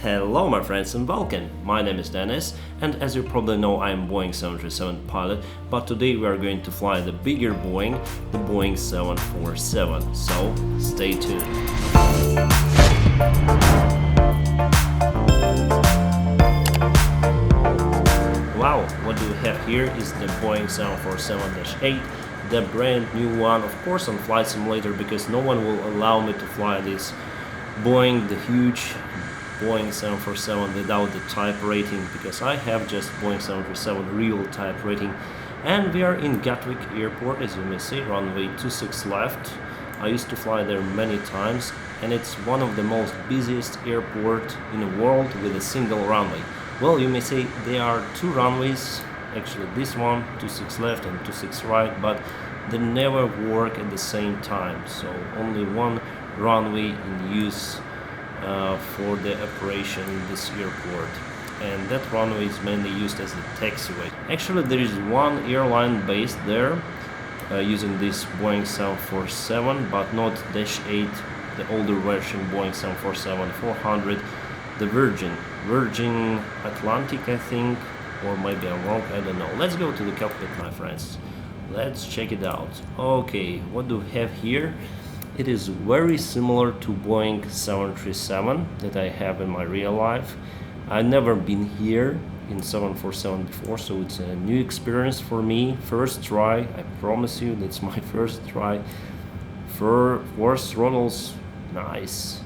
Hello my friends and welcome, my name is Dennis and as you probably know I am Boeing 737 pilot, but today we are going to fly the bigger Boeing, the Boeing 747, so stay tuned. Wow, what do we have here is the Boeing 747-8, the brand new one, of course on Flight Simulator because no one will allow me to fly this Boeing, the huge Boeing 747 without the type rating because I have just Boeing 737 real type rating, and we are in Gatwick Airport, as you may see, runway 26 left. I used to fly there many times and it's one of the most busiest airport in the world with a single runway. Well, you may say there are two runways, actually this one 26 left and 26 right, but they never work at the same time, so only one runway in use for the operation in this airport, and that runway is mainly used as a taxiway. Actually there is one airline based there using this Boeing 747, but not Dash 8, the older version Boeing 747-400, the Virgin Atlantic I think, or maybe I'm wrong, I don't know. Let's go to the cockpit my friends, let's check it out. Okay, what do we have here? It is very similar to Boeing 737 that I have in my real life. I've never been here in 747 before, so it's a new experience for me. First try, I promise you, that's my first try. Force throttles, nice.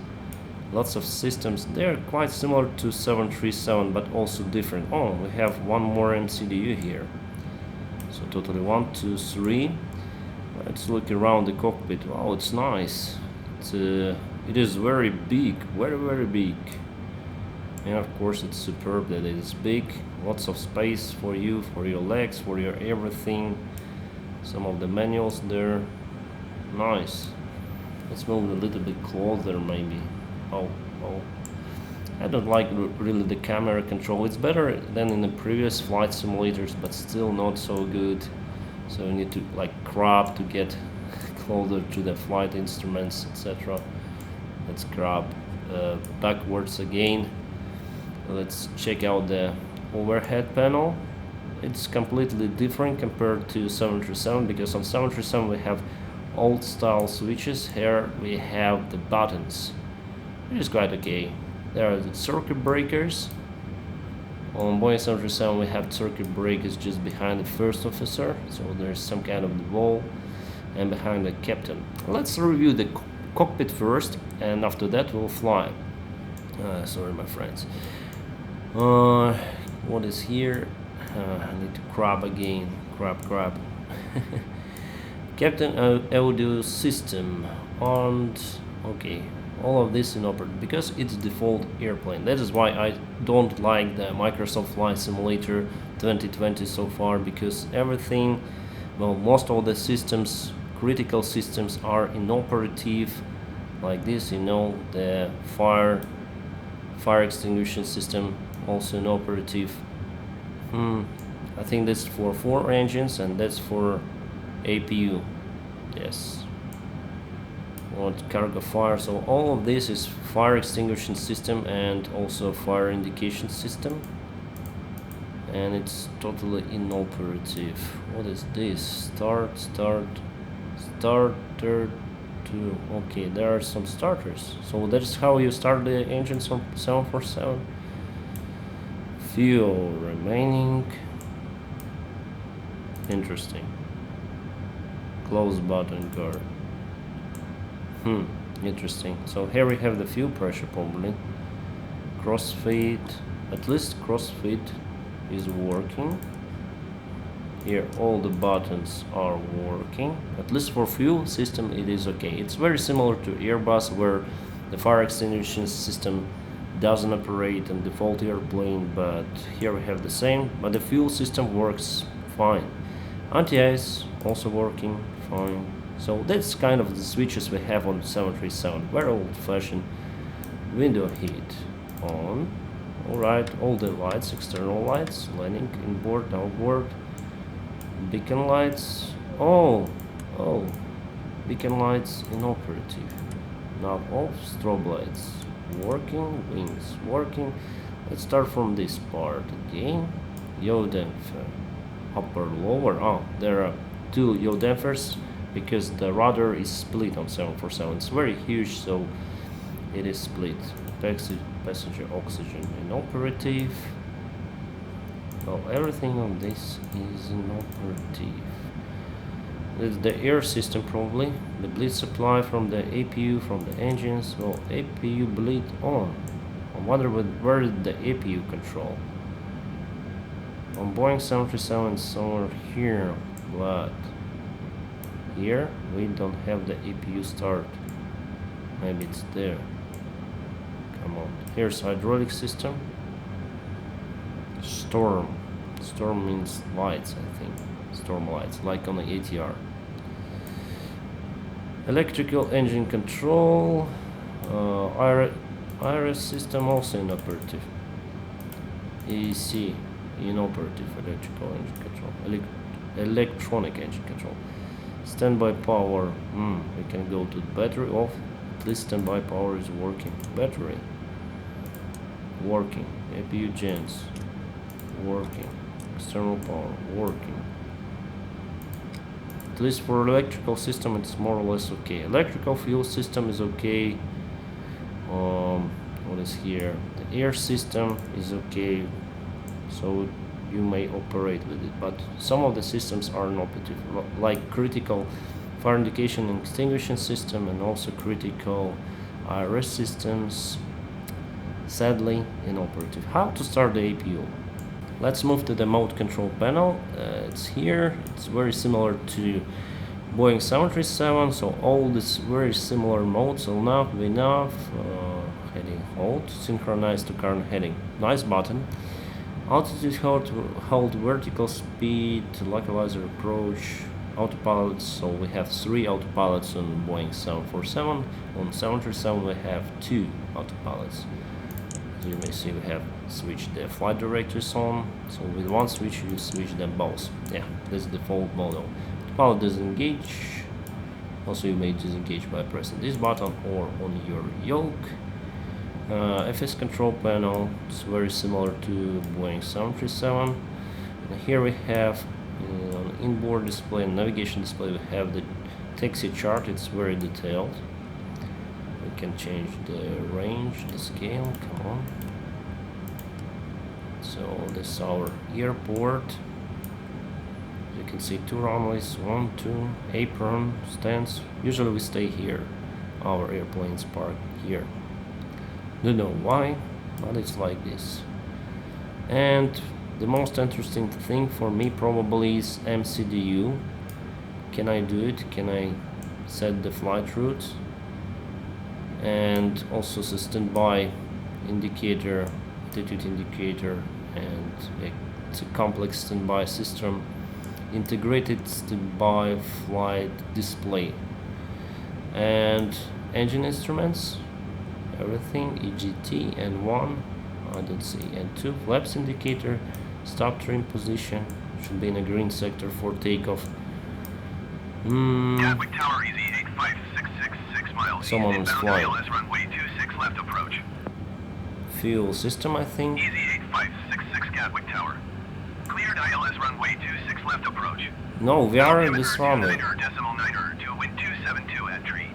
Lots of systems, they're quite similar to 737 but also different. Oh, we have one more MCDU here. So totally 1, 2, 3. Let's look around the cockpit. Wow, it's nice. It is very big, very big. And of course it's superb that it is big. Lots of space for you, for your legs, for your everything. Some of the manuals there. Nice. Let's move a little bit closer maybe. Oh. I don't like really the camera control. It's better than in the previous flight simulators, but still not so good. So you need to like crop to get closer to the flight instruments, etc. Let's crop backwards again. Let's check out the overhead panel. It's completely different compared to 737 because on 737 we have old style switches. Here we have the buttons. It is quite okay. There are the circuit breakers. On Boeing 737 we have circuit breakers just behind the first officer, so there's some kind of wall, and behind the captain. Let's review the cockpit first, and after that we'll fly. Sorry my friends. What is here? I need to crop again. Crop. Captain audio system on. Okay. All of this in operate because it's default airplane. That is why I don't like the Microsoft Flight Simulator 2020 so far, because everything, well, most of the systems, critical systems are inoperative, like this, you know, the fire extinguishing system also inoperative. I think that's for 4 engines and that's for APU. Yes. Cargo fire, so all of this is fire extinguishing system and also fire indication system, and it's totally inoperative. What is this? Starter 2. Okay, there are some starters, so that's how you start the engines on 747. Fuel remaining. Interesting. Close button guard. Interesting. So here we have the fuel pressure probably. Crossfit, at least crossfit is working. Here all the buttons are working. At least for fuel system it is okay. It's very similar to Airbus where the fire extinguishing system doesn't operate on default airplane, but here we have the same, but the fuel system works fine. Anti-ice also working fine. So that's kind of the switches we have on 737, very old-fashioned. Window heat on. Alright, all the lights, external lights, landing, inboard, outboard, beacon lights. Oh, beacon lights inoperative. Not off, strobe lights. working, wings working. Let's start from this part again. Yaw damper, upper, lower. Oh, there are two yaw dampers because the rudder is split on 747. It's very huge, so it is split. Passenger oxygen inoperative. Well, everything on this is inoperative. It's the air system probably. The bleed supply from the APU, from the engines. Well, APU bleed on. I wonder where did the APU control? On Boeing 737 somewhere here, but here we don't have the APU start. Maybe it's there. Come on. Here's hydraulic system. Storm. Storm means lights, I think. Storm lights, like on the ATR. Electrical engine control. IRS system also inoperative. EC, inoperative electrical engine control. Electronic engine control. Standby power. We can go to battery off. At least standby power is working. Battery. Working. APU gens. Working. External power. Working. At least for electrical system it's more or less okay. Electrical fuel system is okay. What is here? The air system is okay, so you may operate with it, but some of the systems are inoperative, like critical fire indication and extinguishing system and also critical IRS systems, sadly inoperative. How to start the APU? Let's move to the mode control panel. It's here. It's very similar to Boeing 737, so all these very similar modes: LNAV, VNAV, heading hold, synchronize to current heading. Nice button. Altitude hold, vertical speed, localizer approach, autopilot. So we have 3 autopilots on Boeing 747. On 737 we have 2 autopilots. As you may see, we have switched the flight directors on, so with one switch you switch them both. Yeah, this is the default model. Autopilot disengage. Also you may disengage by pressing this button or on your yoke. FS control panel, it's very similar to Boeing 737. And here we have on inboard display and navigation display we have the taxi chart. It's very detailed. We can change the range, the scale, come on. So this is our airport. You can see 2 runways, 1, 2, apron, stands. Usually we stay here. Our airplanes park here. Don't know why, but it's like this. And the most interesting thing for me probably is MCDU. Can I do it? Can I set the flight route? And also the standby indicator, altitude indicator, and it's a complex standby system. Integrated standby flight display. And engine instruments, everything, EGT, and 1, I don't see, and 2, flaps indicator, stop trim position, should be in a green sector for takeoff. Gatwick Tower, easy 85666 miles. Someone is flying. ILS runway 26 left approach. Fuel system, I think. Easy 8566 Gatwick Tower. Cleared ILS runway 26 left approach. No, we are in this runway. Decimal 9er to wind 272 at tree.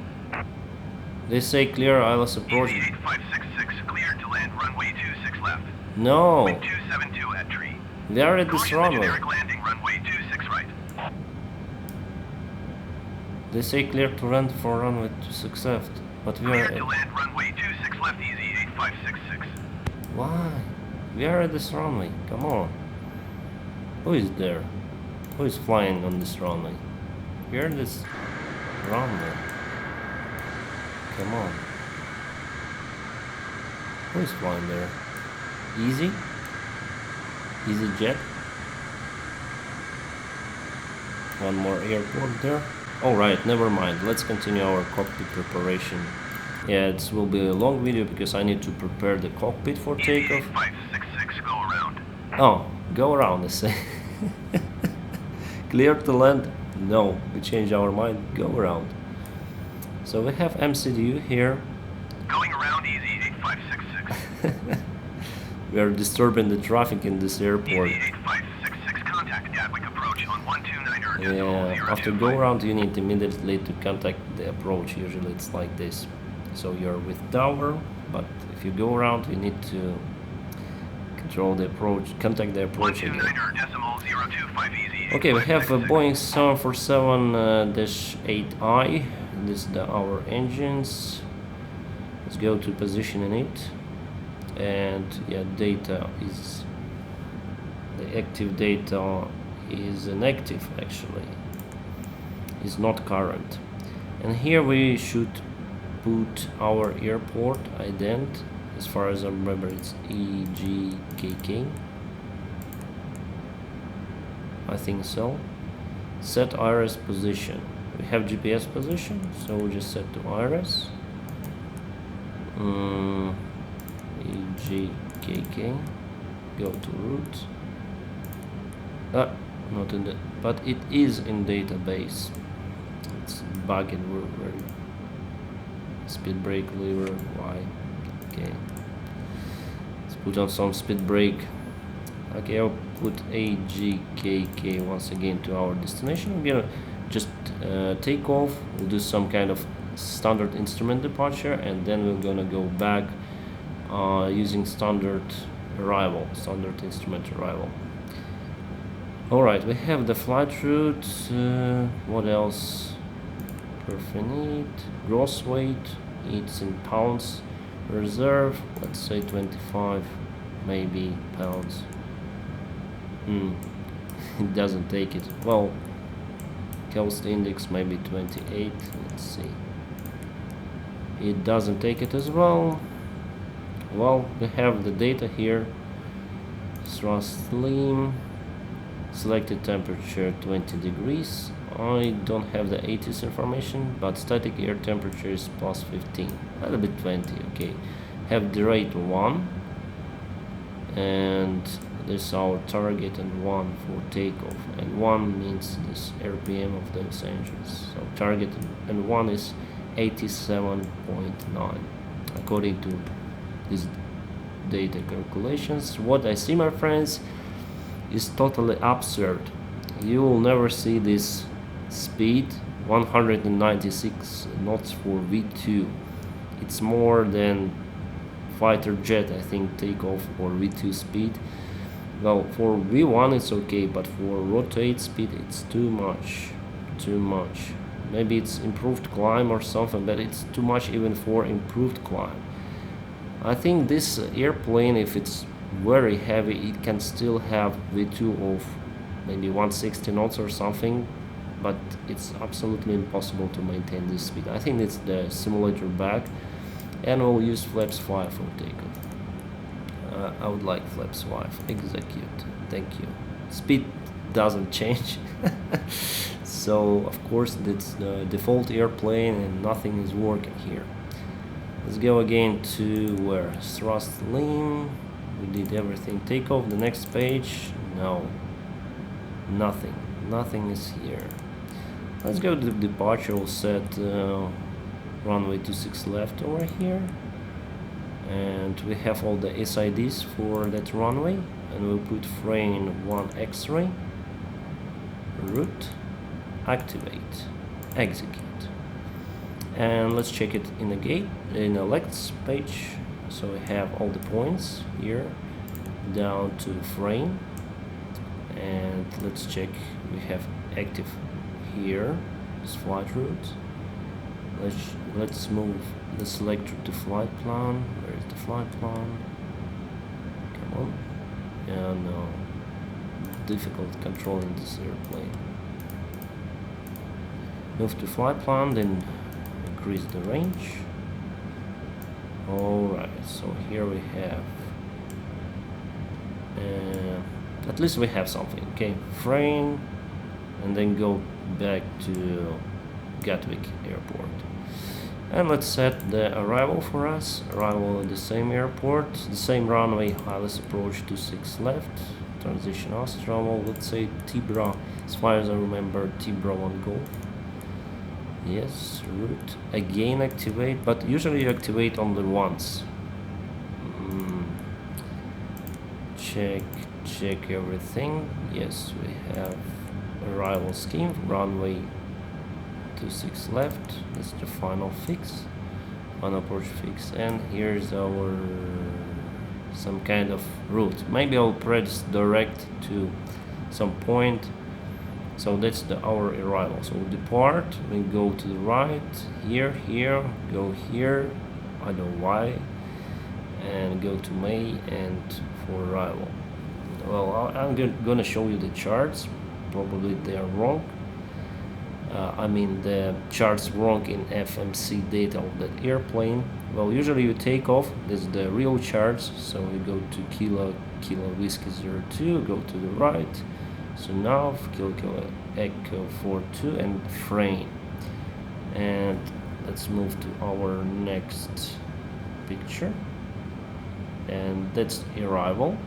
They say clear ILS approach. Easy 8566 cleared to land runway 26 left. No, Wind 272 at tree. we are at this Caution, runway. generic landing runway 26 right. They say clear to land for runway 26 left, but we are Cleared to at... land runway 26 left, easy 8566. Why? We are at this runway, come on. Who is there? Who is flying on this runway? We are at this runway. Come on. Who is flying there? Easy? Easy jet? One more airport there. Alright, never mind. Let's continue our cockpit preparation. Yeah, it will be a long video because I need to prepare the cockpit for takeoff. 8566, go around. Oh, go around, they say. Clear to land? No, we change our mind. Go around. So we have MCDU here. Going around easy We are disturbing the traffic in this airport. 8566 contact Gatwick approach on 129er. Yeah, after go around you need immediately to contact the approach. Usually it's like this. So you're with tower, but if you go around you need to control the approach, contact the approach again. 129er.025 easy. Okay, we have a Boeing 747-8i. This is our engines. Let's go to positioning it. And yeah, data is the active data is inactive actually. It's not current. And here we should put our airport ident. As far as I remember, it's EGKK. I think so. Set IRS position. We have GPS position, so we just set to IRS. EGKK. Go to route. Not in the, but it is in database. It's bugging. We're speed brake lever. Why? Okay. Let's put on some speed brake. Okay, I'll put AGKK once again to our destination. We're gonna just take off. We'll do some kind of standard instrument departure, and then we're gonna go back using standard instrument arrival. Alright, we have the flight route. What else? Perfinite, gross weight, it's in pounds. Reserve, let's say 25 maybe pounds. It doesn't take it. Well, cost index maybe 28. Let's see. It doesn't take it as well. Well, we have the data here. Thrust slim, selected temperature 20 degrees. I don't have the 80s information, but static air temperature is plus 15. A little bit 20. Okay, have the rate 1, and this is our target, and 1 for takeoff, and 1 means this RPM of those engines. So target and 1 is 87.9 according to these data calculations. What I see, my friends, is totally absurd. You will never see this speed, 196 knots for V2. It's more than fighter jet, I think, takeoff or V2 speed. Well, for V1 it's okay, but for rotate speed it's too much. Maybe it's improved climb or something, but it's too much even for improved climb. I think this airplane, if it's very heavy, it can still have V2 of maybe 160 knots or something, but it's absolutely impossible to maintain this speed. I think it's the simulator back, and we'll use flaps 5 for takeoff. I would like flaps 5. Execute. Thank you. Speed doesn't change. So of course it's the default airplane and nothing is working here. Let's go again to where? Thrust lean. We did everything. Takeoff, the next page. No. Nothing is here. Let's go to the departure. We'll set runway 26 left over here. And we have all the SIDs for that runway. And we'll put frame 1 X-ray. Route. Activate. Execute. And let's check it in the gate, in the legs page. So we have all the points here down to frame, and let's check. We have active here, this flight route. Let's move the selector to flight plan. Where is the flight plan? Come on. Yeah, no, difficult controlling this airplane. Move to flight plan, then increase the range. Alright, so here we have at least we have something. Okay, frame, and then go back to Gatwick Airport, and let's set the arrival for us. Arrival at the same airport, the same runway, highest approach 26 left, transition Astral, let's say Tibra, as far as I remember, Tibra 1 Golf. Yes, route again, activate, but usually you activate only once. check everything. Yes, we have arrival scheme, runway 26 left. That's the final fix, final approach fix, and here's our some kind of route. Maybe I'll press direct to some point. So that's our arrival. So we depart, we go to the right, here, go here, I don't know why, and go to May and for arrival. Well, I'm gonna show you the charts. Probably they are wrong. I mean the charts wrong in FMC data of that airplane. Well, usually you take off, that's the real charts. So you go to Kilo Whiskey 02, go to the right. So now Kilo Echo 42 and frame. And let's move to our next picture. And that's arrival.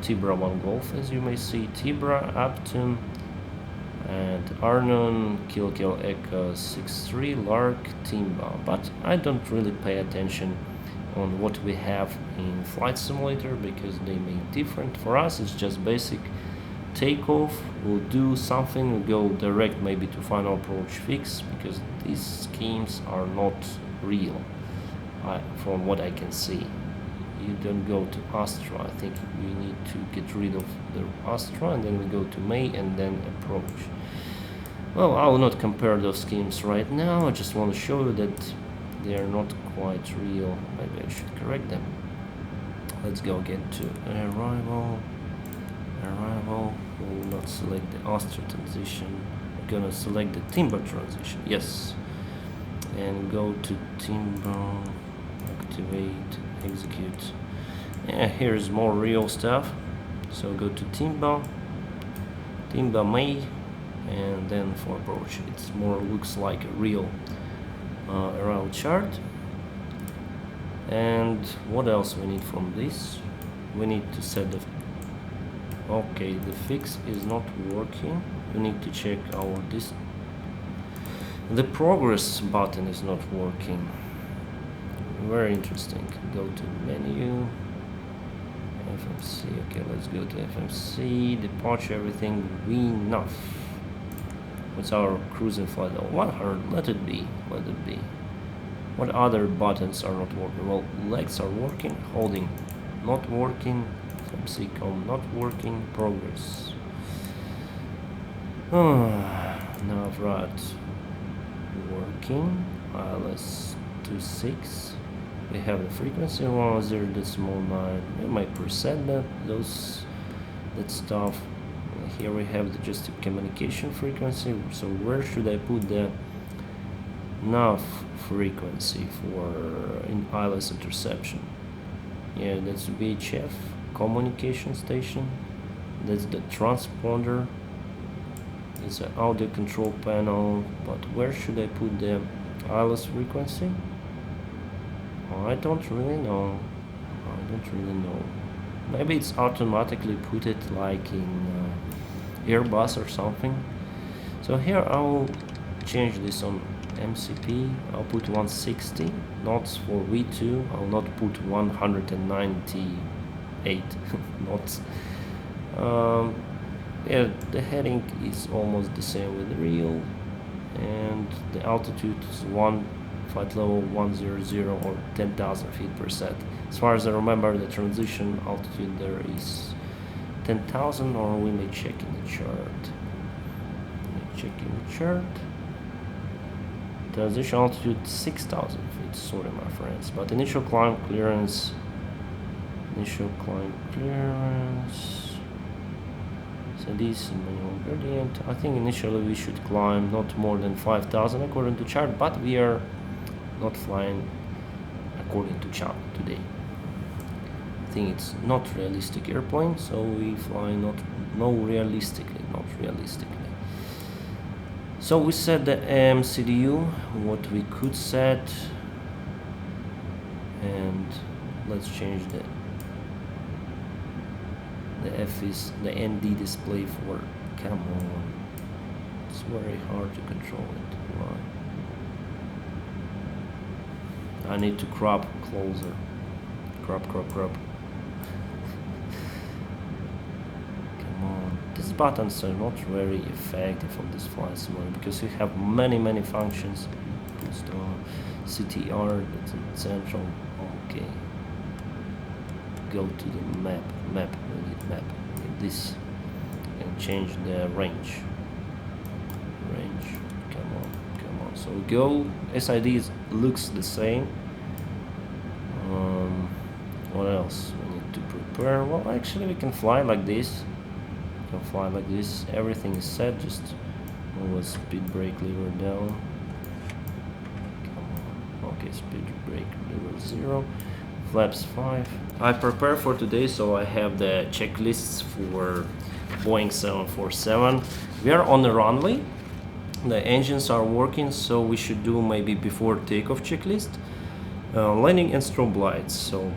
Tibra 1 Golf, as you may see, Tibra, Upton, and Arnon, Kilo Echo 63, Lark, Timba. But I don't really pay attention on what we have in Flight Simulator because they make different. For us, it's just basic takeoff. We'll do something, we'll go direct maybe to final approach fix because these schemes are not real from what I can see. You don't go to Astra. I think we need to get rid of the Astra and then we go to May and then approach. Well, I will not compare those schemes right now. I just want to show you that they are not quite real. Maybe I should correct them. Let's go again to arrival. We will not select the Astra transition. We're gonna select the Timber transition. Yes. And go to Timber, activate, execute. Yeah, here's more real stuff. So go to Timber May, and then for approach. It's more looks like a real arrival chart. And what else we need from this? We need to set the okay, the fix is not working. We need to check our the progress button is not working. Very interesting. Go to menu, FMC. Okay, let's go to FMC, departure, everything. VNAV. What's our cruising flight? 100. Let it be. What other buttons are not working? Well, legs are working. Holding not working. FMC com not working. Progress. Now right. Working. ILS 26. We have the frequency 10.9. We might preset that stuff. Here we have just the communication frequency. So where should I put the nav frequency for in ILS interception? Yeah, that's VHF communication station. That's the transponder. It's an audio control panel. But where should I put the ILS frequency? I don't really know. Maybe it's automatically put it like in Airbus or something. So here I'll change this on MCP. I'll put 160 knots for V2. I'll not put 198 knots. Yeah, the heading is almost the same with real, and the altitude is flight level 100 or 10,000 feet per set. As far as I remember, the transition altitude there is 10,000, or we may check in the chart. Transition altitude 6,000 feet. Sorry, my friends, but initial climb clearance. So this manual gradient. I think initially we should climb not more than 5,000 according to chart, but we are not flying according to chart today. I think it's not realistic airplane, so we fly not realistically. So we set the MCDU, what we could set, and let's change the F is the ND display for. Come on, it's very hard to control it. Why? I need to crop closer. Crop. buttons are not very effective on this flight simulator because you have many functions. CTR, that's in central. Okay. Go to the map. We need this. And change the range. Come on. So go. SID looks the same. What else we need to prepare? Well, actually we can fly like this. Everything is set. Just always speed brake lever down. Okay, speed brake lever 0, flaps 5. I prepare for today, so I have the checklists for Boeing 747. We are on the runway. The engines are working, so we should do maybe before takeoff checklist. Landing and strobe lights, so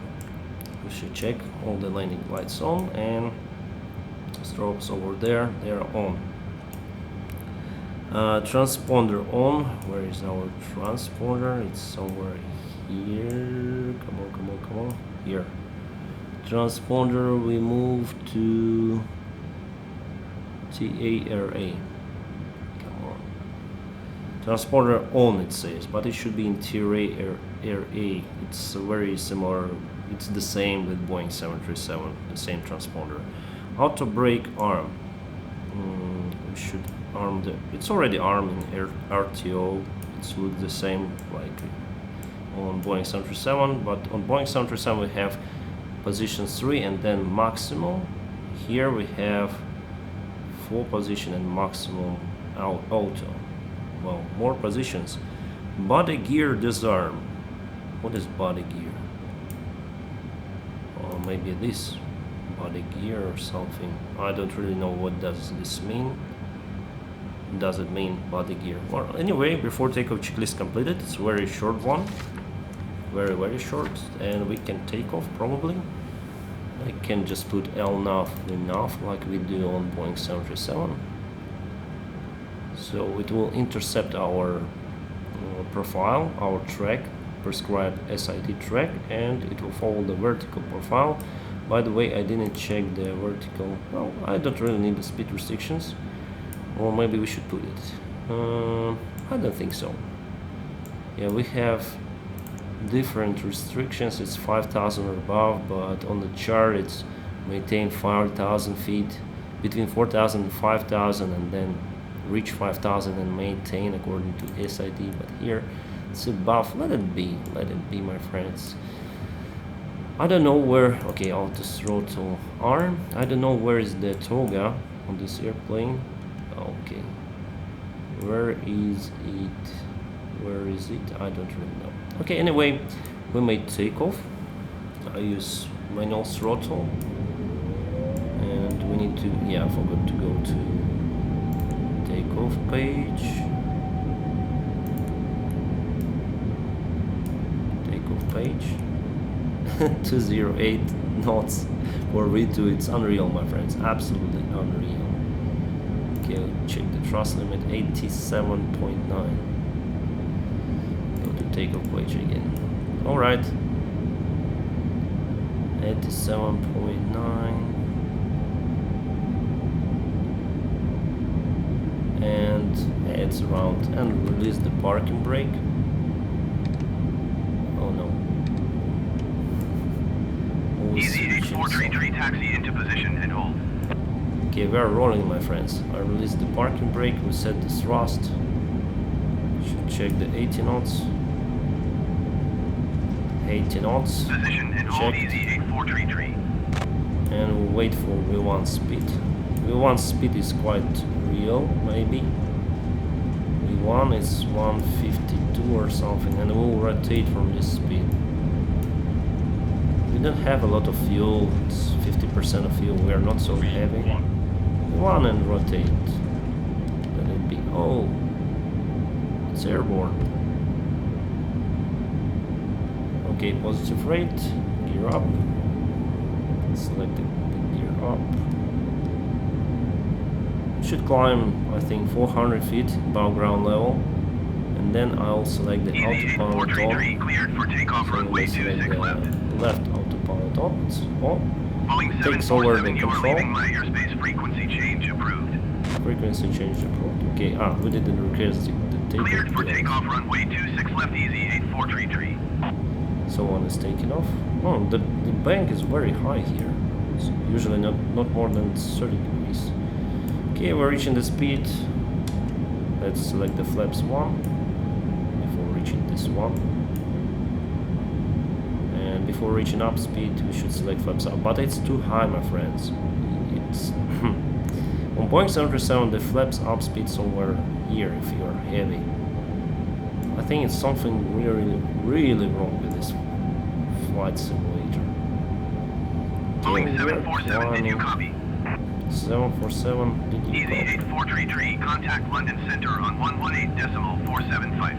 we should check all the landing lights on, and strobes over there, they are on. Transponder on. Where is our transponder? It's somewhere here. Come on. Here. Transponder, we move to TARA. Come on. Transponder on, it says, but it should be in TARA. It's very similar. It's the same with Boeing 737, the same transponder. Auto brake arm. We should arm the. It's already armed in RTO. It's look the same like on Boeing 737, but on Boeing 737 we have position 3 and then maximum. Here we have 4 position and maximum auto. Well, more positions. Body gear disarm. What is body gear? Or maybe this body gear or something. I don't really know what does this mean. Does it mean body gear? Well, anyway, before takeoff checklist completed, it's a very short one, very short, and we can take off probably. I can just put LNAV, VNAV like we do on Boeing 737. So it will intercept our profile, our track, prescribed SID track, and it will follow the vertical profile. By the way, I didn't check the vertical. Well, I don't really need the speed restrictions. Or maybe we should put it. I don't think so. Yeah, we have different restrictions. It's 5,000 or above, but on the chart it's maintain 5,000 feet, between 4,000 and 5,000, and then reach 5,000 and maintain according to SID. But here it's above. Let it be, my friends. I don't know where. Okay, auto throttle arm. I don't know where is the toga on this airplane. Okay, where is it? I don't really know. Okay, anyway, we made takeoff. I use manual throttle, and we need to, I forgot to go to takeoff page. Takeoff page. 208 knots for V2. It's unreal, my friends, absolutely unreal. Okay, check the thrust limit, 87.9. Go to takeoff page again. Alright. 87.9. And it's around, and release the parking brake. Oh no. Easy 8433, taxi into position and hold. Okay, we are rolling, my friends. I released the parking brake, we set the thrust. Should check the 80 knots. 80 knots. Position and hold, easy 8433. And we'll wait for V1 speed. V1 speed is quite real, maybe. V1 is 152 or something, and we'll rotate from this speed. We don't have a lot of fuel, it's 50% of fuel, we are not so heavy. V1 and rotate. Let it be. Oh, it's airborne. Okay, positive rate, gear up. Select the gear up. Should climb, I think, 400 feet above ground level, and then I'll select the autopilot on. Cleared for takeoff, runway 26 left. Left autopilot on. It's on. Boeing takes over the 747, you are control. leaving my airspace. Frequency change approved. Frequency change approved. Okay, we didn't request the takeoff. Cleared for takeoff runway 26 left easy 8433. So one is taking off. Oh, the bank is very high here. It's usually not more than 30 degrees. Okay, we're reaching the speed. Let's select the flaps 1 before reaching this one. And before reaching up speed, we should select flaps up. But it's too high, my friends. It's on Boeing 737, the flaps up speed somewhere here if you are heavy. I think it's something really wrong with this flight simulator. Boeing 747, did you copy? 747, did you Easy copy? 8433, contact London Center on 118.475.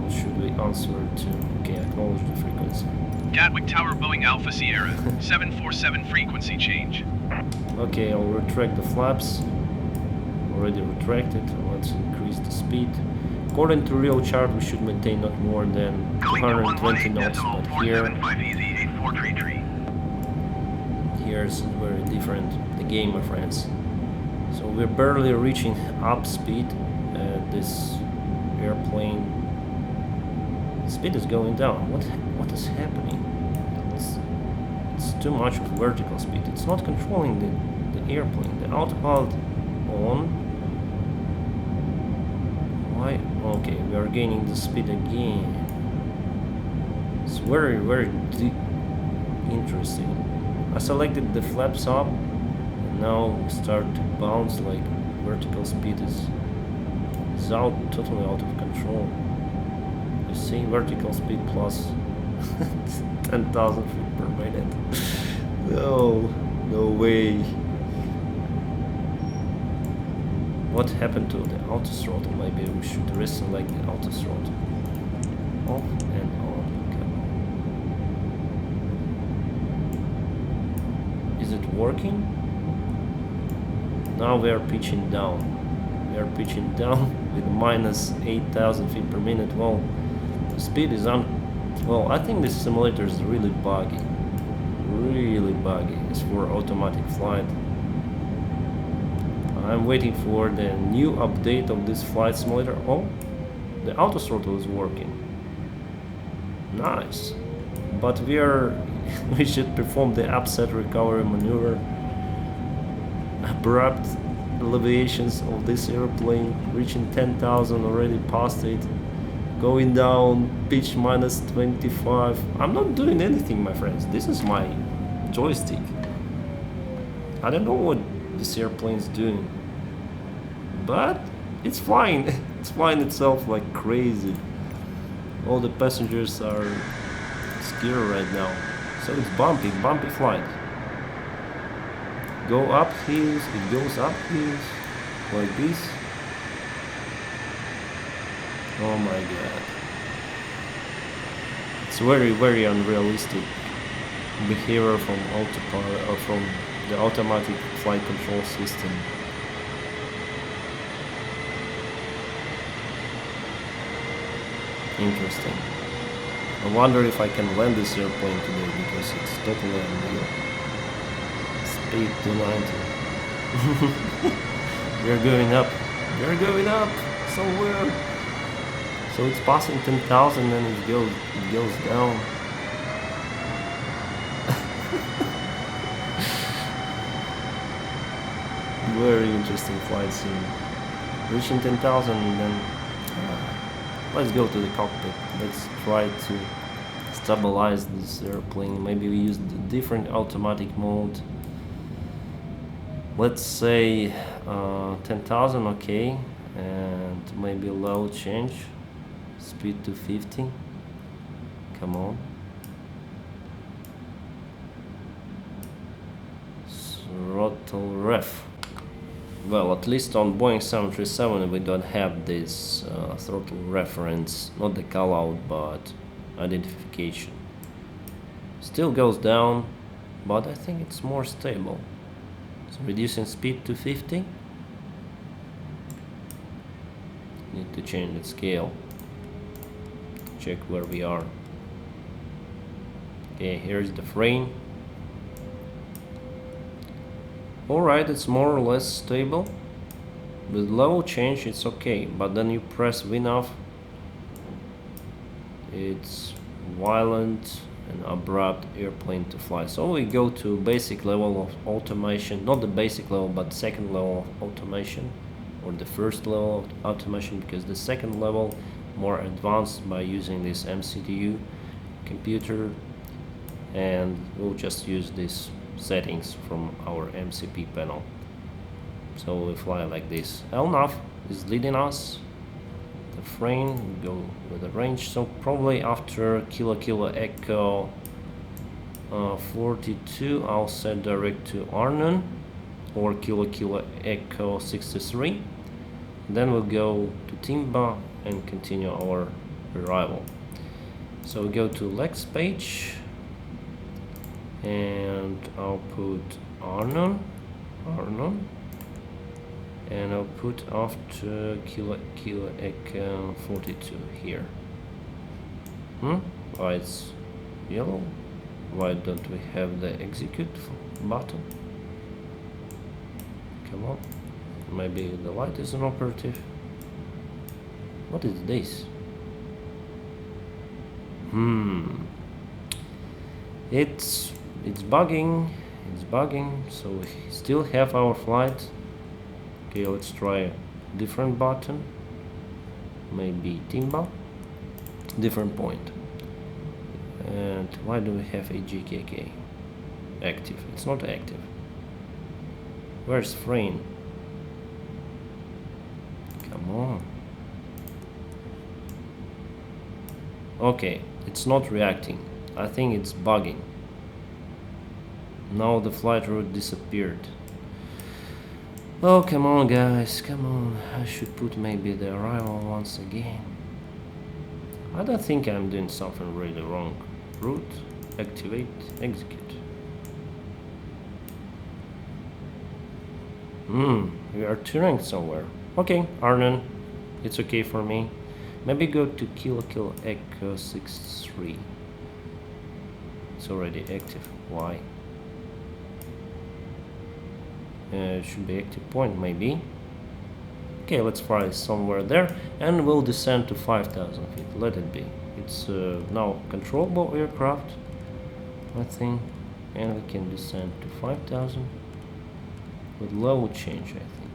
What should we answer to? Okay, acknowledge the frequency. Gatwick Tower, Boeing Alpha Sierra, 747 frequency change. Okay, I'll retract the flaps. Already retracted. Let's increase the speed. According to real chart, we should maintain not more than 220 knots, but here it's very different, the game, my friends. So we're barely reaching up speed. This airplane speed is going down. What is happening? It's too much of vertical speed. It's not controlling the airplane. The autopilot on. Why? Okay, we are gaining the speed again. It's very interesting. I selected the flaps up, and now we start to bounce like vertical speed is totally out of control. You see, vertical speed plus 10,000 feet per minute. No way. What happened to the auto throttle? Maybe we should reselect the auto throttle. Off and on. Okay. Is it working? Now we are pitching down. We are pitching down with minus 8,000 feet per minute. Well, the speed is well, I think this simulator is really buggy. Really buggy. It's for automatic flight. I'm waiting for the new update of this flight simulator. Oh, the auto throttle is working. Nice. But we should perform the upset recovery maneuver. Abrupt elevations of this airplane, reaching 10,000, already past it. Going down, pitch minus 25. I'm not doing anything, my friends. This is my joystick. I don't know what this airplane is doing, but it's flying. It's flying itself like crazy. All the passengers are scared right now. So it's bumpy flight. Go up hills, it goes up hills like this. Oh my god. It's very unrealistic behavior from autopilot or from the automatic flight control system. Interesting. I wonder if I can land this airplane today because it's totally unreal. Speed 290. We're going up. We're going up somewhere. So it's passing 10,000 and it goes down. Very interesting flight scene. Reaching 10,000 and then let's go to the cockpit. Let's try to stabilize this airplane. Maybe we use the different automatic mode. Let's say 10,000, okay, and maybe low change, speed to 50. Come on. Throttle ref. Well, at least on Boeing 737 we don't have this throttle reference, not the call out, but identification. Still goes down, but I think it's more stable. So reducing speed to 50. Need to change the scale. Check where we are. Okay, here's the frame. Alright, it's more or less stable. With level change it's okay, but then you press VNAV, it's violent and abrupt airplane to fly. So we go to basic level of automation, not the basic level but second level of automation, or the first level of automation, because the second level more advanced by using this MCDU computer, and we'll just use these settings from our MCP panel. So we fly like this. LNAV is leading us. The frame, we go with the range. So probably after Kilo Echo 42, I'll set direct to Arnon, or Kilo Echo 63. Then we'll go to Timba and continue our arrival. So we go to Lex page, and I'll put Arnon, and I'll put after Kilo Echo 42 here. Why it's yellow? Why don't we have the execute button? Come on. Maybe the light isn't operative. What is this? It's bugging, so we still have our flight. Okay, let's try a different button. Maybe Timba. Different point. And why do we have AGKK active? It's not active. Where's frame? Come on. Okay, it's not reacting. I think it's bugging. Now the flight route disappeared. Oh, come on guys, come on. I should put maybe the arrival once again. I don't think I'm doing something really wrong. Route, activate, execute. We are turning somewhere. Okay, Arnon, it's okay for me. Maybe go to Kilo Echo 63. It's already active. Why? It should be active point, maybe. Okay, let's fly somewhere there, and we'll descend to 5,000 feet. Let it be. It's now controllable aircraft, I think, and we can descend to 5,000 with level change, I think.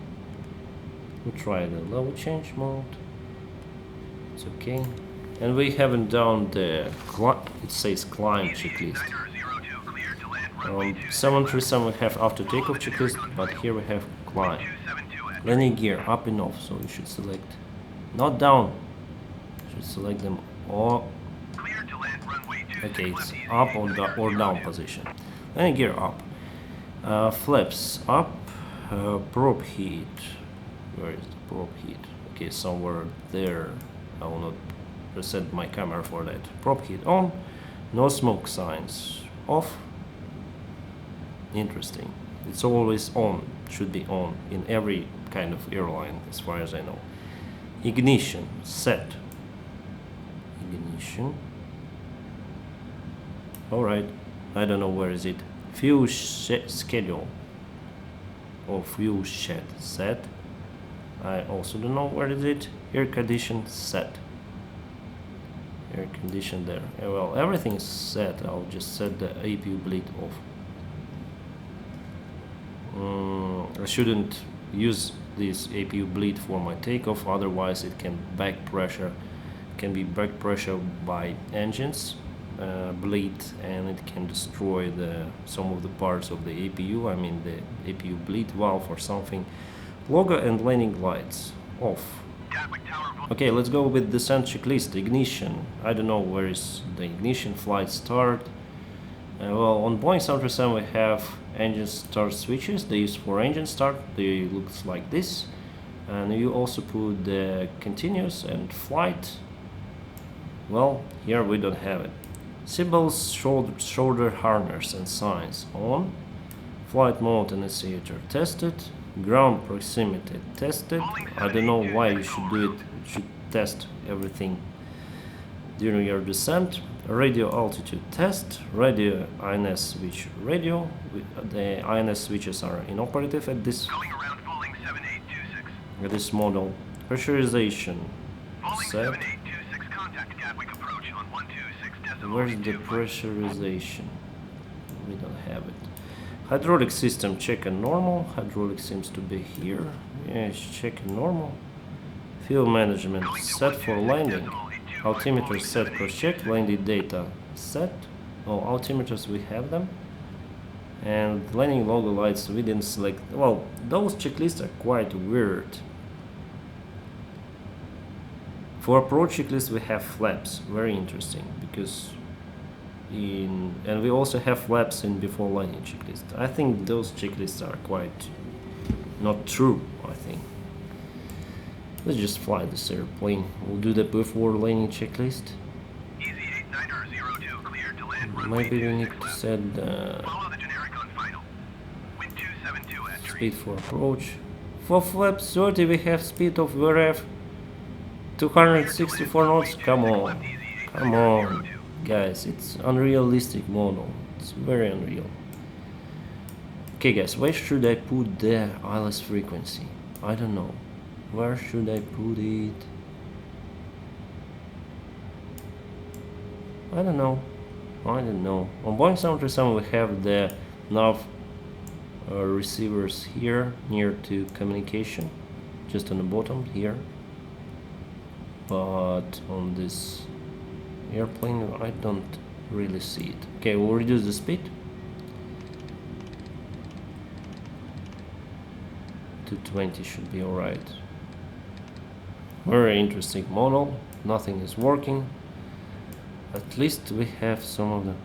We'll try the level change mode. It's okay. And we haven't done the it says climb checklist. 737 we have after takeoff checklist, but here we have climb. Landing gear up and off, so you should select not down. You should select them all. Okay, it's up or down position. Landing gear up. Flaps up. Prop heat. Where is the prop heat? Okay, somewhere there. I will not reset my camera for that. Prop heat on. No smoke signs off. Interesting. It's always on. Should be on in every kind of airline, as far as I know. Ignition set. Ignition. Alright. I don't know where is it. Fuel schedule. Or fuel shed set. I also don't know where is it. Air condition set. Air condition there. Well, everything is set. I'll just set the APU bleed off. I shouldn't use this APU bleed for my takeoff, otherwise it can be back pressure by engines bleed, and it can destroy some of the parts of the APU. I mean the APU bleed valve or something. Logo and landing lights off. Okay, let's go with descent checklist. Ignition. I don't know where is the ignition. Flight start. Well, on Boeing 737 we have engine start switches. They use for engine start. They looks like this, and you also put the continuous and flight. Well, here we don't have it. Symbols, shoulder harness and signs on. Flight mode initiator tested. Ground proximity tested. I don't know why you should do it. You should test everything during your descent. radio altitude test, radio INS switch radio. The INS switches are inoperative at this Going around Falling 7826. model. Pressurization Falling set. 7826, contact Gatwick approach on 126 Where's the pressurization? We don't have it. Hydraulic system checking normal. Hydraulic seems to be here. Yeah, it's checking normal. Fuel management set for landing. Altimeter set cross-check. Landing data set. Oh, altimeters we have them. And landing logo lights we didn't select. Well, those checklists are quite weird. For approach checklist we have flaps. Very interesting because and we also have flaps in before landing checklist. I think those checklists are quite not true, I think. Let's just fly this airplane. We'll do the before landing checklist. Easy 8902, cleared to land Maybe we need to set Follow the generic on final. Wind 272 at speed for approach. For flaps 30 we have speed of VRF 264 knots. Come on. Come on. Guys, it's unrealistic model. It's very unreal. Okay guys, where should I put the ILS frequency? I don't know. Where should I put it? I don't know. I don't know. On Boeing 737 we have the nav receivers here near to communication, just on the bottom here. But on this airplane I don't really see it. Okay, we'll reduce the speed to 20. Should be alright. Very interesting model. Nothing is working. At least we have some of the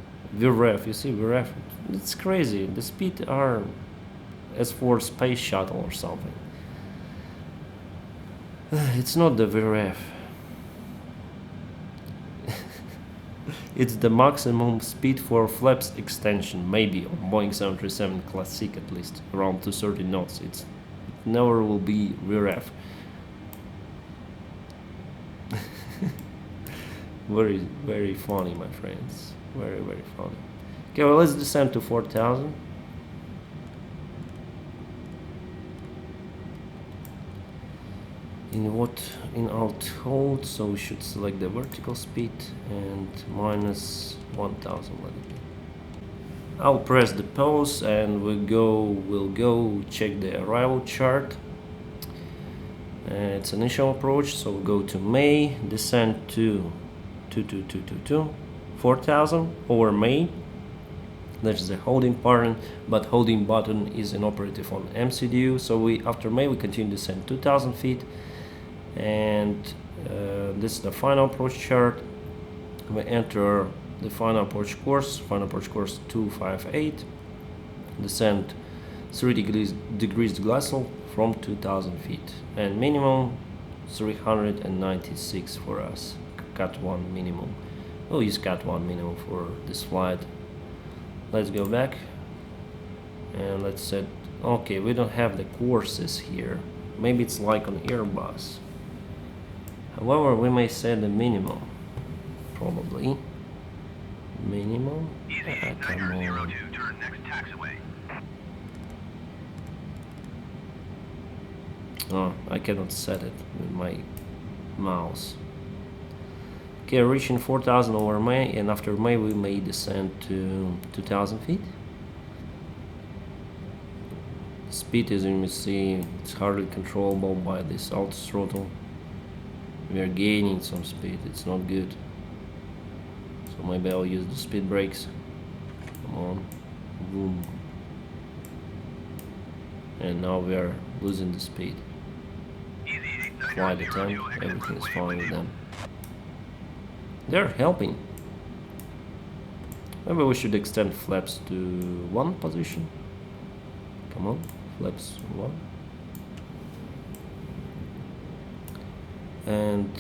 VREF. You see VREF, it's crazy. The speed are as for space shuttle or something. It's not the VREF. It's the maximum speed for flaps extension, maybe on Boeing 737 Classic, at least around 230 knots. It never will be VREF. Very, very funny, my friends. Very, very funny. Okay, well, let's descend to 4,000. In alt hold, so we should select the vertical speed and minus 1000, let it be. I'll press the pause and we'll go check the arrival chart. It's initial approach, so we'll go to May, descend to 4,000 over May. There's the holding button, but holding button is inoperative on MCDU, so after May we continue to descend 2,000 feet. And this is the final approach chart. We enter the final approach course 258, descend 3 degrees glacial from 2,000 feet, and minimum 396 for us. Cat 1 minimum. We'll use Cat 1 minimum for this flight. Let's go back and let's set. Okay, we don't have the courses here. Maybe it's like on Airbus. However, we may set the minimum. Probably. Minimum? Come on. turn next taxiway. Oh, I cannot set it with my mouse. Okay, reaching 4,000 over May, and after May we may descend to 2,000 feet. Speed, as you may see, it's hardly controllable by this auto throttle. We are gaining some speed, it's not good. So maybe I'll use the speed brakes. Come on. Boom. And now we are losing the speed. Flight attempt, everything is fine with them. They're helping. Maybe we should extend flaps to 1 position. Come on, flaps 1. And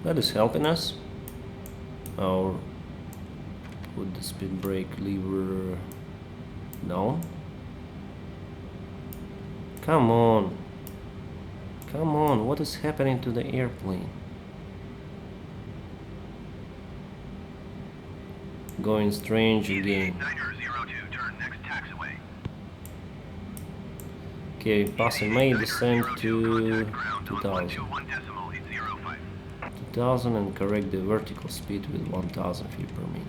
that is helping us. I'll put the speed brake lever down. Come on. Come on, what is happening to the airplane? going strange again. 9002, turn next taxiway. Okay, passing main descent to 2000. 2000 and correct the vertical speed with 1000 feet per minute.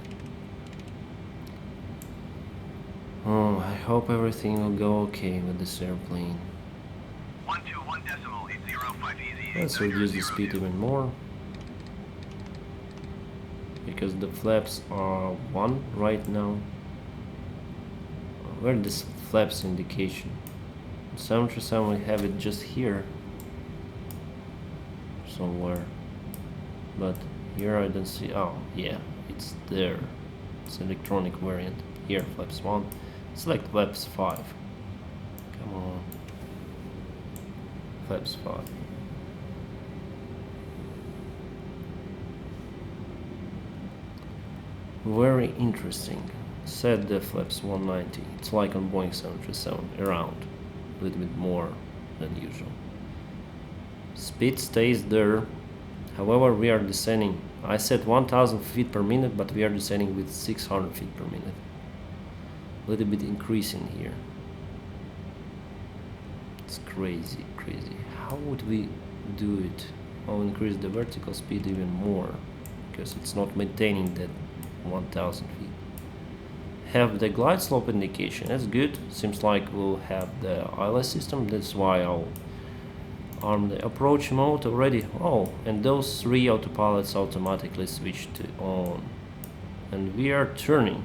Oh, I hope everything will go okay with this airplane. 121.805 easy. Let's reduce the speed even more. Because the flaps are 1 right now. Where this flaps indication? 737 we have it just here. Somewhere. But here I don't see. Oh, yeah, it's there. It's an electronic variant. Here, flaps 1. Select flaps 5. Come on. Flaps 5. Very interesting. Set the flaps 190. It's like on Boeing 737, around. A little bit more than usual. Speed stays there. However, we are descending. I said 1000 feet per minute, but we are descending with 600 feet per minute. A little bit increasing here. It's crazy, crazy. How would we do it? I'll increase the vertical speed even more, because it's not maintaining that 1000 feet. Have the glide slope indication. That's good. Seems like we'll have the ILS system. That's why I'll arm the approach mode already. Oh, and those 3 autopilots automatically switch to on. And we are turning.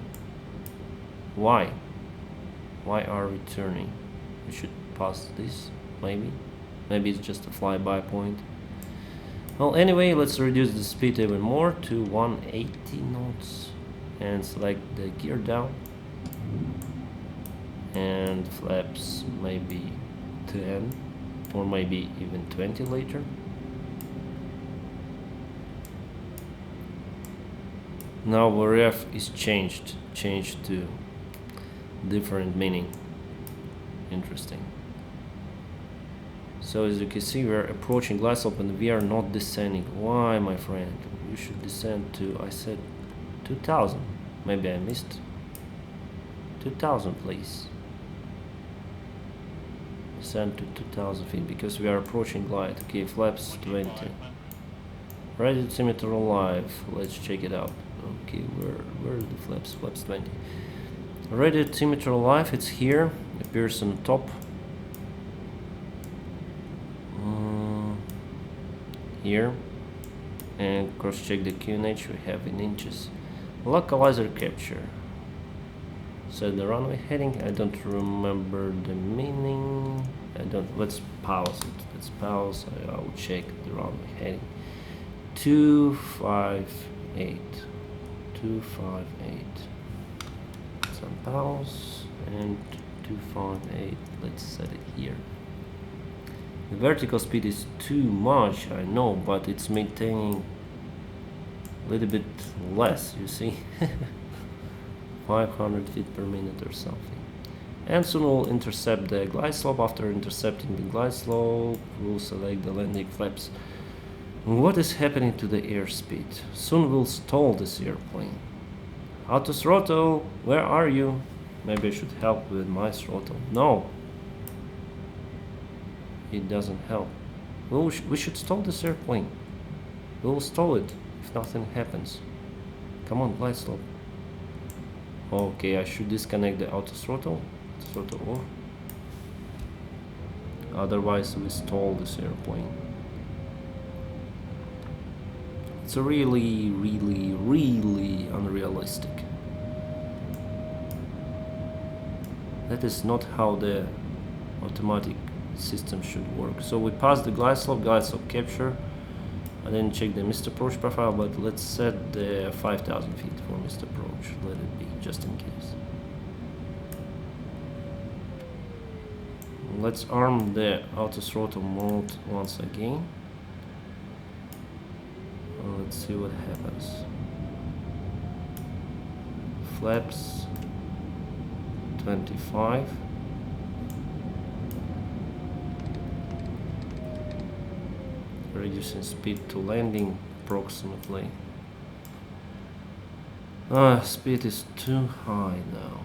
Why? Why are we turning? We should pass this, maybe. Maybe it's just a flyby point. Well, anyway, let's reduce the speed even more to 180 knots and select the gear down and flaps maybe 10 or maybe even 20 later. Now the ref is changed to different meaning. Interesting. So as you can see, we are approaching glide slope and we are not descending. Why, my friend? You should descend to, I said 2000. Maybe I missed 2000, please. Descend to 2000 feet because we are approaching glide. Okay, flaps 20. Radio altimeter alive. Let's check it out. Okay, where are the flaps? Flaps 20. Radio altimeter alive. It's here. Appears on top. Here. And cross check the QNH we have in inches. Localizer capture. Set the runway heading. I don't remember the meaning. Let's pause it. Let's pause. I'll check the runway heading. 258. 258. Some pause and 258. Let's set it here. The vertical speed is too much, I know, but it's maintaining a little bit less, you see. 500 feet per minute or something. And soon we'll intercept the glide slope. After intercepting the glide slope, we'll select the landing flaps. What is happening to the airspeed? Soon we'll stall this airplane. Auto throttle, where are you? Maybe I should help with my throttle. No. It doesn't help. We should stall this airplane. We'll stall it if nothing happens. Come on, glide slope. Okay, I should disconnect the auto throttle. Throttle off. Otherwise, we stall this airplane. It's really, really, really unrealistic. That is not how the automatic system should work. So we pass the glide slope capture. I didn't check the missed approach profile, but let's set the 5000 feet for missed approach. Let it be, just in case. Let's arm the auto throttle mode once again. Let's see what happens. Flaps 25. Reducing speed to landing approximately. Speed is too high now.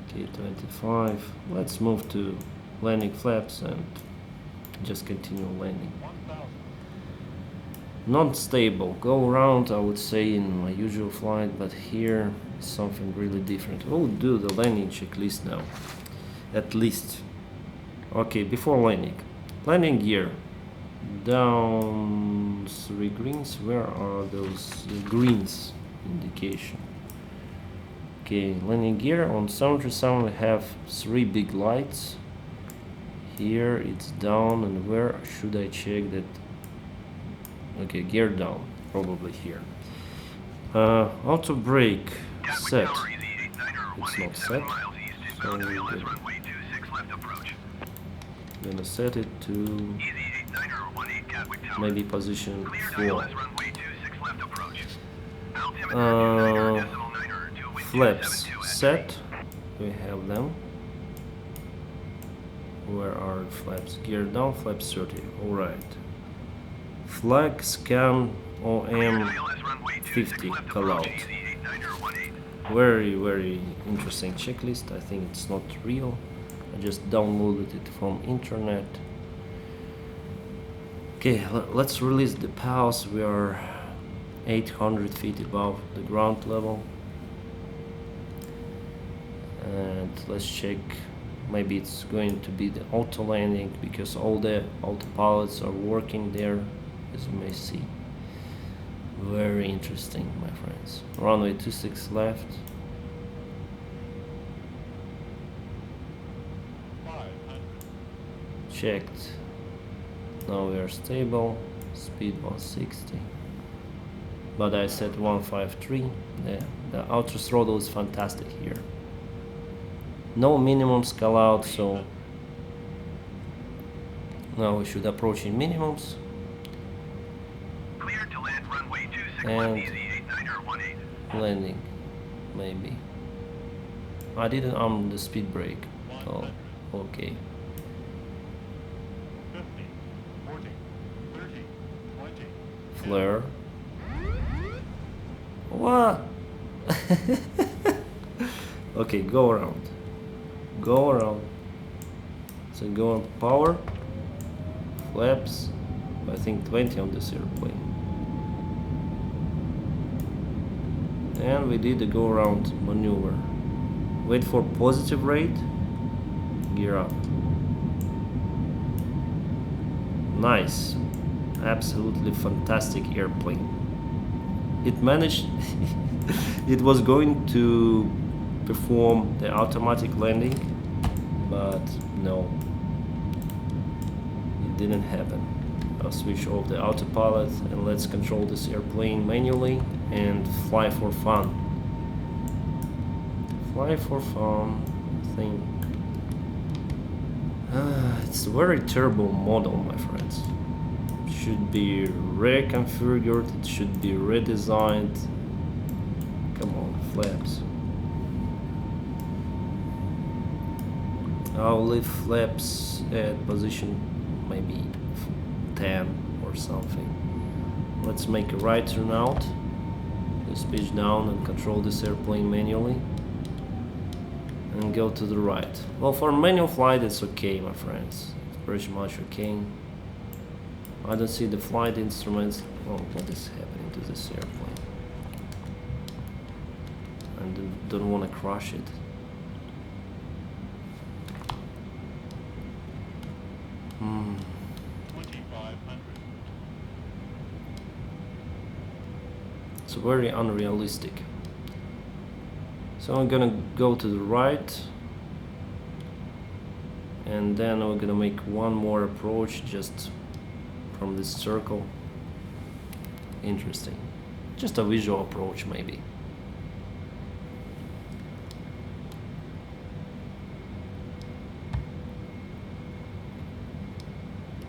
Okay, 25. Let's move to landing flaps and just continue landing. Not stable. Go around, I would say, in my usual flight, but here is something really different. We'll do the landing checklist now. At least. Okay, before landing. Landing gear. Down 3 greens. Where are those greens indication? Okay, landing gear. On 737 we have 3 big lights. Here it's down, and where should I check that? Okay, gear down, probably here. Auto brake set. It's not set, so we're gonna set it to maybe position 4. Flaps set. We have them. Where are flaps? Gear down, flaps 30. Alright. Flag scan OM 50 call out. Very interesting checklist. I think it's not real. I just downloaded it from internet. Okay, let's release the pulse. We are 800 feet above the ground level. And let's check. Maybe it's going to be the auto landing because all the autopilots are working there, as you may see. Very interesting, my friends. Runway 26 left. Checked. Now we are stable. Speed 160. But I set 153. The outer throttle is fantastic here. No minimums call out, so now we should approach in minimums. Cleared to land runway 26 and left, easy 89er 18. Landing, maybe. I didn't arm the speed brake. Oh, okay. 50, 40, 30, 20. Flare. What? Okay, go around. Go around. So go on power. Flaps. I think 20 on this airplane. And we did the go around maneuver. Wait for positive rate. Gear up. Nice. Absolutely fantastic airplane. It managed. It was going to perform the automatic landing, but no, it didn't happen. I'll switch off the autopilot and let's control this airplane manually and fly for fun. Fly for fun thing. It's a very terrible model, my friends. It should be reconfigured, it should be redesigned. Come on, flaps. I'll leave flaps at position maybe 10 or something. Let's make a right turn out. Just pitch down and control this airplane manually. And go to the right. Well, for manual flight it's okay, my friends. It's pretty much okay. I don't see the flight instruments. Oh, what is happening to this airplane? I don't want to crush it. Hmm. 2500. It's very unrealistic. So I'm gonna go to the right, and then we're gonna make one more approach just from this circle. Interesting. Just a visual approach maybe.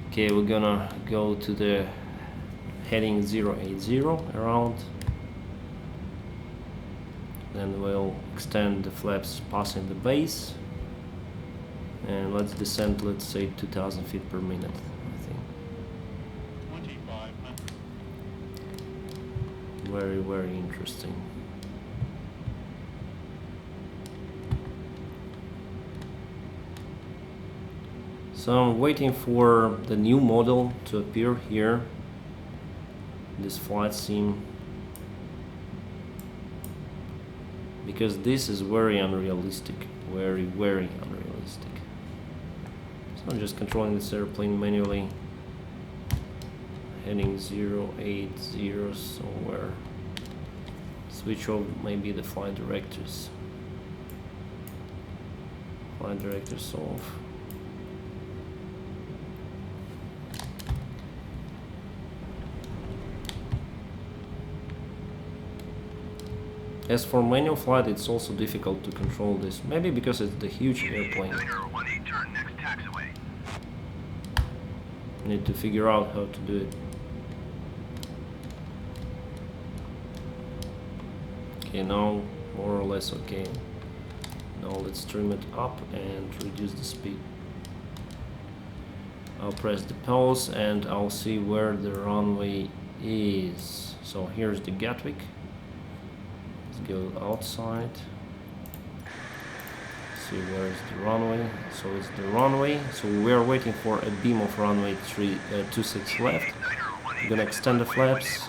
Okay, we're gonna go to the heading 080 around. Then we'll extend the flaps passing the base. And let's descend, let's say 2000 feet per minute, I think. 2500. Very, very interesting. So I'm waiting for the new model to appear here, this flight sim, because this is very unrealistic, very, very unrealistic. So I'm just controlling this airplane manually, heading 080 somewhere. Switch off maybe the flight directors. Flight directors off. As for manual flight, it's also difficult to control this. Maybe because it's the huge airplane. Turn next taxiway. Need to figure out how to do it. Okay, now more or less okay. Now let's trim it up and reduce the speed. I'll press the pause and I'll see where the runway is. So here's the Gatwick. Let's go outside. See where is the runway. So it's the runway. So we are waiting for a beam of runway 26 left. We're gonna extend the flaps,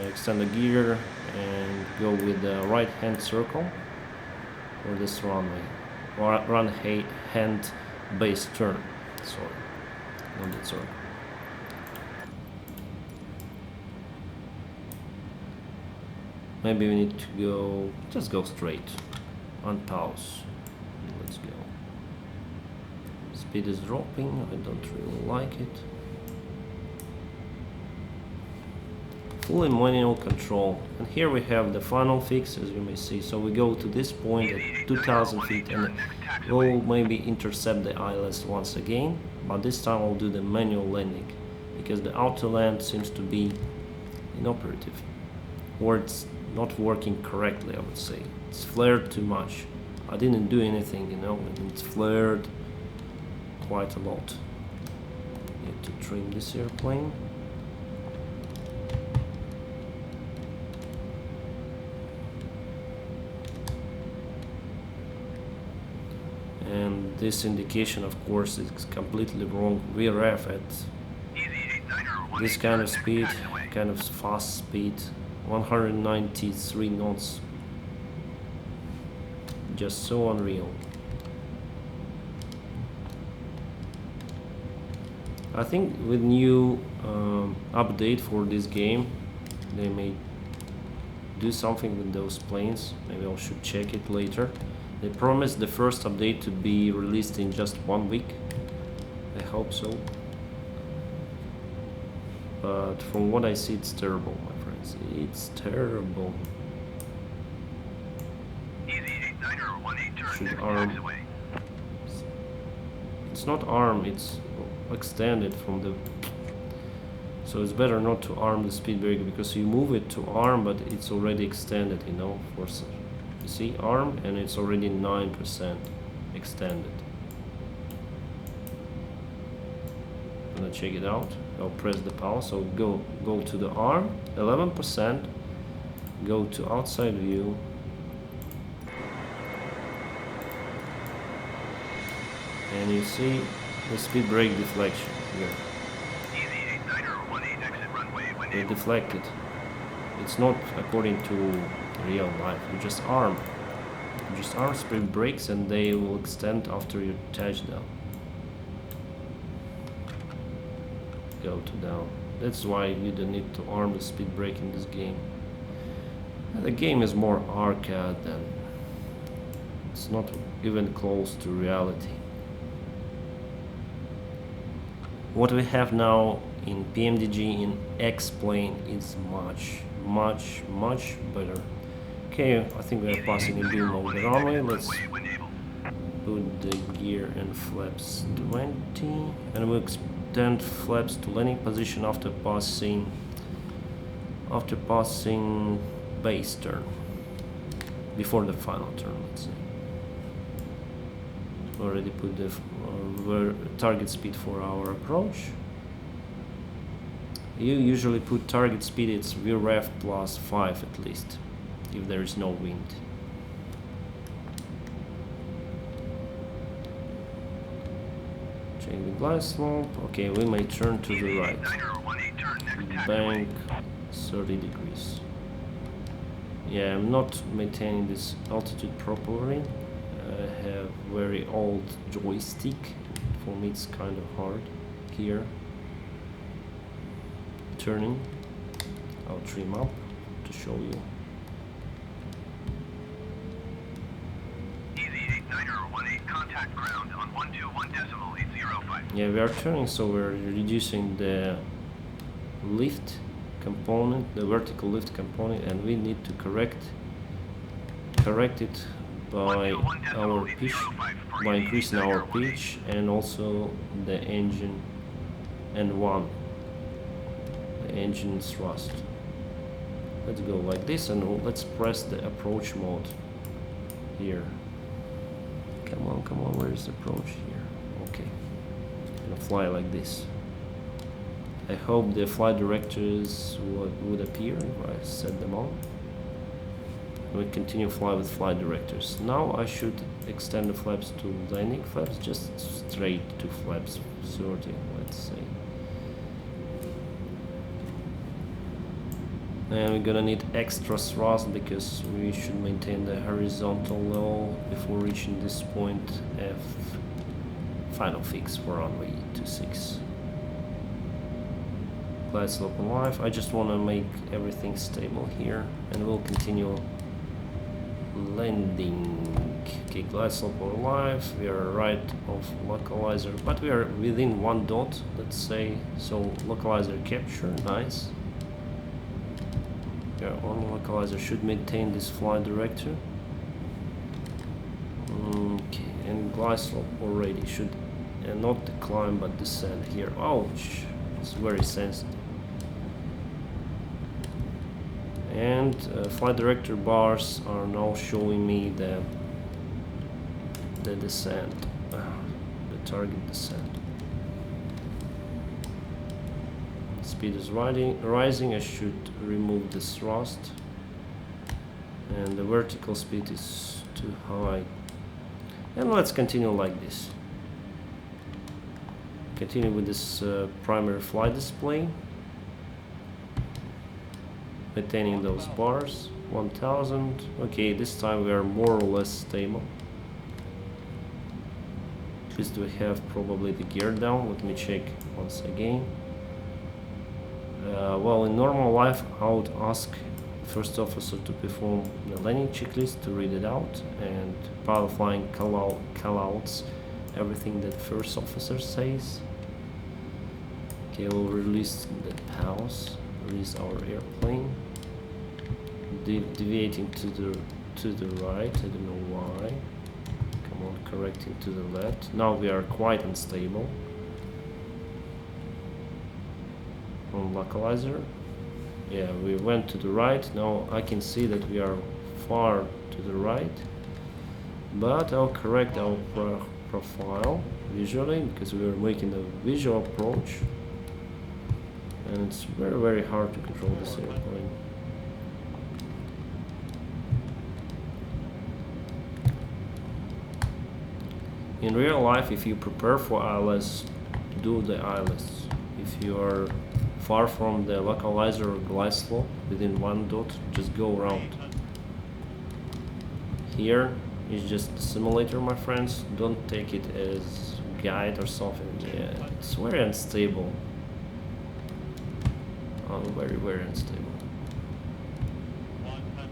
extend the gear, and go with the right hand circle for this runway. Run hand base turn. Sorry, not the circle. Maybe we need to go, just go straight, on pause. Let's go. Speed is dropping, I don't really like it. Fully manual control. And here we have the final fix, as you may see. So we go to this point at 2000 feet and we'll maybe intercept the ILS once again. But this time I'll do the manual landing because the auto land seems to be inoperative. Or it's not working correctly, I would say. It's flared too much. I didn't do anything, you know, and it's flared quite a lot. Need to trim this airplane. And this indication, of course, is completely wrong. VNAV at this kind of speed, kind of fast speed, 193 knots. Just so unreal. I think with new update for this game, they may do something with those planes. Maybe I should check it later. They promised the first update to be released in just 1 week. I hope so. But from what I see, it's terrible, my friends. It's terrible. Should arm. It's not arm, it's extended from the. So it's better not to arm the speed brake because you move it to arm, but it's already extended, you know. For you see, arm, and it's already 9% extended. I'm gonna check it out. I'll press the pause. So go to the arm, 11%. Go to outside view. And you see the speed brake deflection here. They deflected. It's not according to real life. You just arm. You just arm speed brakes and they will extend after you touchdown. Go to down. That's why you don't need to arm the speed brake in this game. The game is more arcade than it's not even close to reality. What we have now in PMDG in X-plane is much better. Okay, I think we are passing a beam over the runway. Let's put the gear and flaps 20 and we'll extend flaps to landing position after passing base turn, before the final turn, let's say. Already put the target speed for our approach. You usually put target speed, it's VREF plus 5 at least, if there is no wind. Check the glide slope. Okay, we may turn to the right. Bank 30 degrees. Yeah, I'm not maintaining this altitude properly. I have very old joystick. For me it's kind of hard here. Turning. I'll trim up to show you. Contact ground on 121.805. Yeah, we are turning, so we're reducing the lift component, the vertical lift component, and we need to correct it by our pitch, by increasing our pitch and also the engine and the engine thrust. Let's go like this and let's press the approach mode here. Come on, where is the approach here? Okay, gonna fly like this. I hope the flight directors would appear if I set them on. We continue fly with flight directors. Now I should extend the flaps to landing flaps, just straight to flaps 30, let's say. And we're gonna need extra thrust because we should maintain the horizontal level before reaching this point F. Final fix for runway 26. Glide slope on live. I just want to make everything stable here and we'll continue landing. Okay, glide slope on live. We are right of localizer, but we are within 1 dot, let's say. So localizer capture, nice. Yeah, on localizer should maintain this flight director. Okay, and glide slope already should not decline but descend here. Ouch, it's very sensitive. And flight director bars are now showing me the descent, the target descent. Speed is rising. I should remove this thrust, and the vertical speed is too high. And let's continue like this. Continue with this primary flight display, maintaining those bars. 1000. Okay, this time we are more or less stable. At least we have probably the gear down. Let me check once again. Well, in normal life I would ask first officer to perform the landing checklist to read it out, and pilot flying call-outs everything that first officer says. Okay, we'll release the pause, release our airplane, deviating to the right, I don't know why. Come on, correcting to the left. Now we are quite unstable. On localizer, yeah, we went to the right. Now I can see that we are far to the right, but I'll correct our profile visually because we are making a visual approach, and it's very hard to control this airplane. In real life, if you prepare for ILS, do the ILS. If you are far from the localizer or glide slope, within 1 dot, just go around. Here is just a simulator, my friends. Don't take it as guide or something. Yeah, it's very unstable. Oh, very unstable. 100.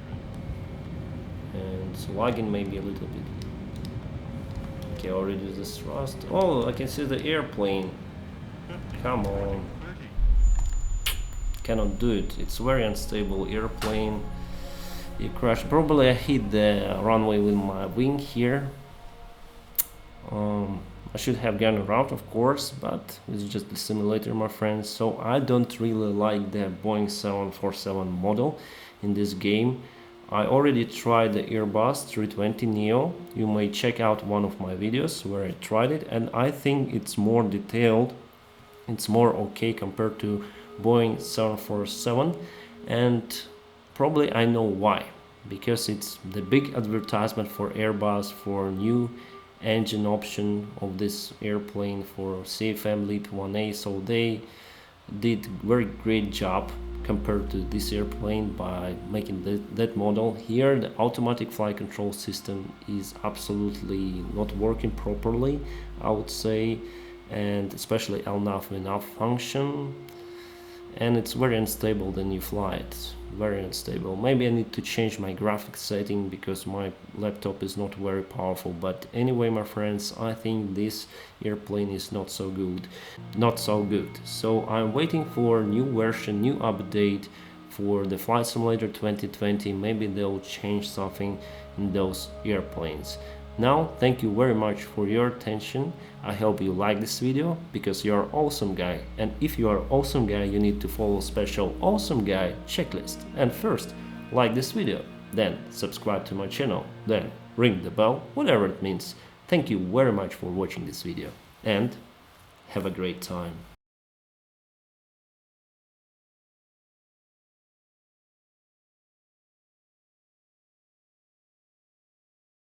And it's lagging maybe a little bit. Okay, already the thrust. Oh, I can see the airplane. 50. Come on. 30. Cannot do it. It's very unstable airplane. It crashed. Probably I hit the runway with my wing here. I should have gone around, of course, but it's just a simulator, my friends. So I don't really like the Boeing 747 model in this game. I already tried the Airbus 320neo. You may check out one of my videos where I tried it, and I think it's more detailed. It's more okay compared to Boeing 747, and probably I know why, because it's the big advertisement for Airbus for new engine option of this airplane for CFM LEAP 1A, so they did very great job compared to this airplane by making that model. Here the automatic flight control system is absolutely not working properly, I would say, and especially LNAV VNAV function, and it's very unstable when you fly it, very unstable. Maybe I need to change my graphics setting because my laptop is not very powerful, but anyway, my friends, I think this airplane is not so good, so I'm waiting for new version, new update for the Flight Simulator 2020. Maybe they'll change something in those airplanes. Now, thank you very much for your attention. I hope you like this video because you're awesome guy, and if you are awesome guy, you need to follow special awesome guy checklist. And first, like this video, then subscribe to my channel, then ring the bell, whatever it means. Thank you very much for watching this video, and have a great time.